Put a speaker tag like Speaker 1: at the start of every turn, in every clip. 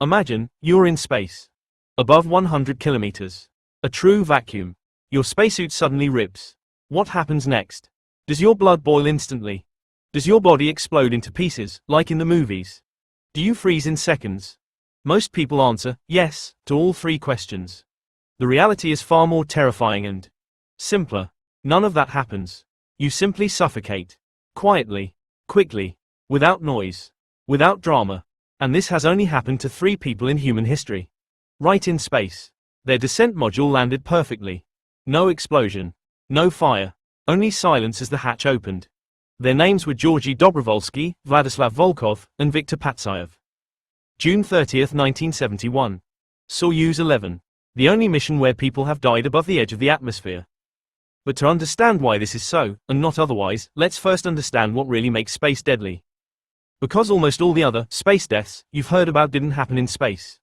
Speaker 1: Imagine, you're in space. Above 100 kilometers. A true vacuum. Your spacesuit suddenly rips. What happens next? Does your blood boil instantly? Does your body explode into pieces, like in the movies? Do you freeze in seconds? Most people answer, yes, to all three questions. The reality is far more terrifying and simpler. None of that happens. You simply suffocate. Quietly. Quickly. Without noise. Without drama. And this has only happened to 3 people in human history. Right in space. Their descent module landed perfectly. No explosion. No fire. Only silence as the hatch opened. Their names were Georgy Dobrovolsky, Vladislav Volkov, and Viktor Patsayev. June 30, 1971. Soyuz 11. The only mission where people have died above the edge of the atmosphere. But to understand why this is so, and not otherwise, let's first understand what really makes space deadly. Because almost all the other space deaths you've heard about didn't happen in space.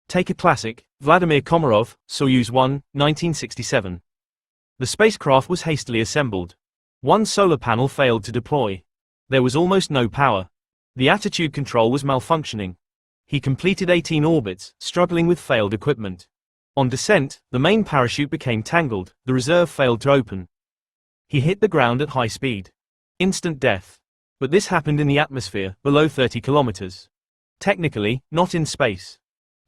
Speaker 1: Take a classic, Vladimir Komarov, Soyuz 1, 1967. The spacecraft was hastily assembled. One solar panel failed to deploy. There was almost no power. The attitude control was malfunctioning. He completed 18 orbits, struggling with failed equipment. On descent, the main parachute became tangled, the reserve failed to open. He hit the ground at high speed. Instant death. But this happened in the atmosphere, below 30 kilometers. Technically, not in space.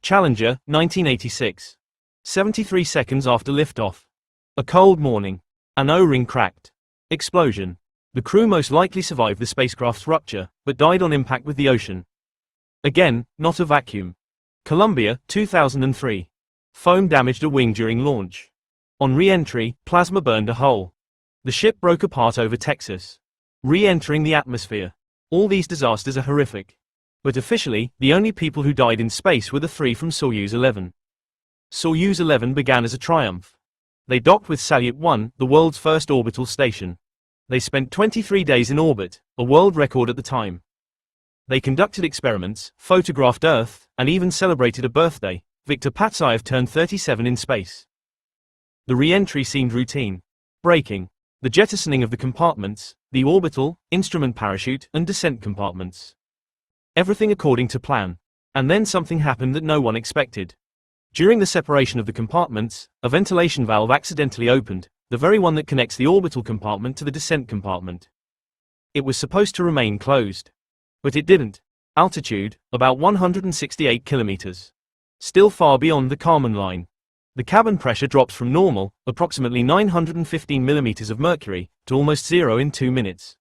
Speaker 1: Challenger, 1986. 73 seconds after liftoff. A cold morning. An O-ring cracked. Explosion. The crew most likely survived the spacecraft's rupture, but died on impact with the ocean. Again, not a vacuum. Columbia, 2003. Foam damaged a wing during launch. On re-entry, plasma burned a hole. The ship broke apart over Texas. Re-entering the atmosphere. All these disasters are horrific. But officially, the only people who died in space were the 3 from Soyuz 11. Soyuz 11 began as a triumph. They docked with Salyut 1, the world's first orbital station. They spent 23 days in orbit, a world record at the time. They conducted experiments, photographed Earth, and even celebrated a birthday. Viktor Patsayev turned 37 in space. The re-entry seemed routine. Braking. The jettisoning of the compartments, the orbital, instrument parachute, and descent compartments. Everything according to plan. And then something happened that no one expected. During the separation of the compartments, a ventilation valve accidentally opened, the very one that connects the orbital compartment to the descent compartment. It was supposed to remain closed. But it didn't. Altitude, about 168 kilometers. Still far beyond the Kármán line. The cabin pressure drops from normal, approximately 915 millimeters of mercury, to almost 0 in 2 minutes.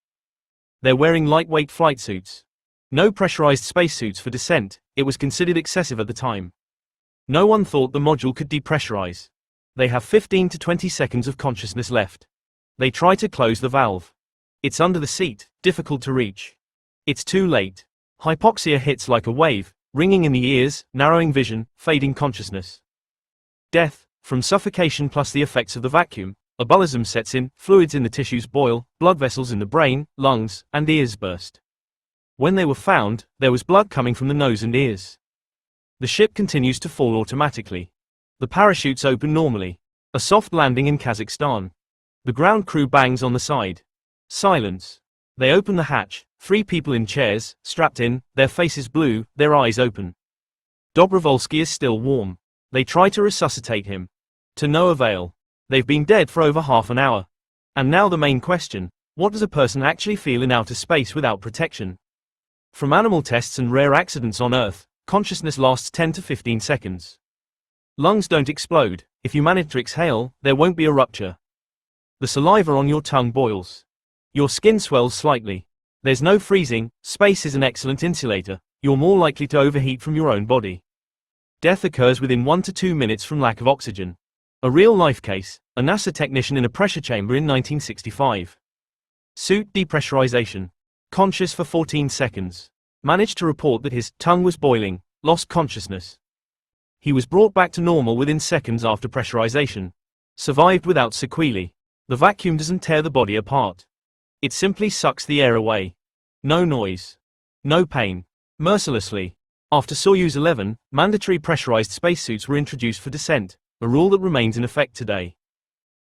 Speaker 1: They're wearing lightweight flight suits. No pressurized spacesuits for descent, it was considered excessive at the time. No one thought the module could depressurize. They have 15 to 20 seconds of consciousness left. They try to close the valve. It's under the seat, difficult to reach. It's too late. Hypoxia hits like a wave, ringing in the ears, narrowing vision, fading consciousness. Death, from suffocation plus the effects of the vacuum, embolism sets in, fluids in the tissues boil, blood vessels in the brain, lungs, and ears burst. When they were found, there was blood coming from the nose and ears. The ship continues to fall automatically. The parachutes open normally. A soft landing in Kazakhstan. The ground crew bangs on the side. Silence. They open the hatch, 3 people in chairs, strapped in, their faces blue, their eyes open. Dobrovolsky is still warm. They try to resuscitate him. To no avail. They've been dead for over half an hour. And now the main question, what does a person actually feel in outer space without protection? From animal tests and rare accidents on Earth, consciousness lasts 10 to 15 seconds. Lungs don't explode. If you manage to exhale, there won't be a rupture. The saliva on your tongue boils. Your skin swells slightly. There's no freezing. Space is an excellent insulator. You're more likely to overheat from your own body. Death occurs within 1 to 2 minutes from lack of oxygen. A real-life case, a NASA technician in a pressure chamber in 1965. Suit depressurization. Conscious for 14 seconds. Managed to report that his tongue was boiling, lost consciousness. He was brought back to normal within seconds after pressurization. Survived without sequelae. The vacuum doesn't tear the body apart. It simply sucks the air away. No noise. No pain. Mercilessly. After Soyuz 11, mandatory pressurized spacesuits were introduced for descent, a rule that remains in effect today.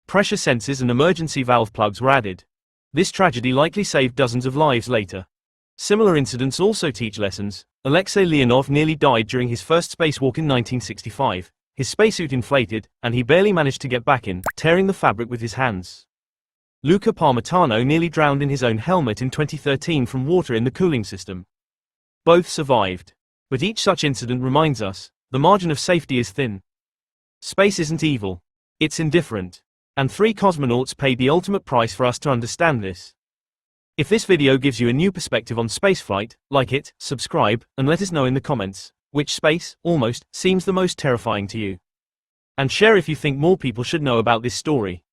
Speaker 1: Pressure sensors and emergency valve plugs were added. This tragedy likely saved dozens of lives later. Similar incidents also teach lessons. Alexei Leonov nearly died during his first spacewalk in 1965. His spacesuit inflated, and he barely managed to get back in, tearing the fabric with his hands. Luca Parmitano nearly drowned in his own helmet in 2013 from water in the cooling system. Both survived. But each such incident reminds us, the margin of safety is thin. Space isn't evil. It's indifferent. And 3 cosmonauts paid the ultimate price for us to understand this. If this video gives you a new perspective on spaceflight, like it, subscribe, and let us know in the comments, which space, almost, seems the most terrifying to you. And share if you think more people should know about this story.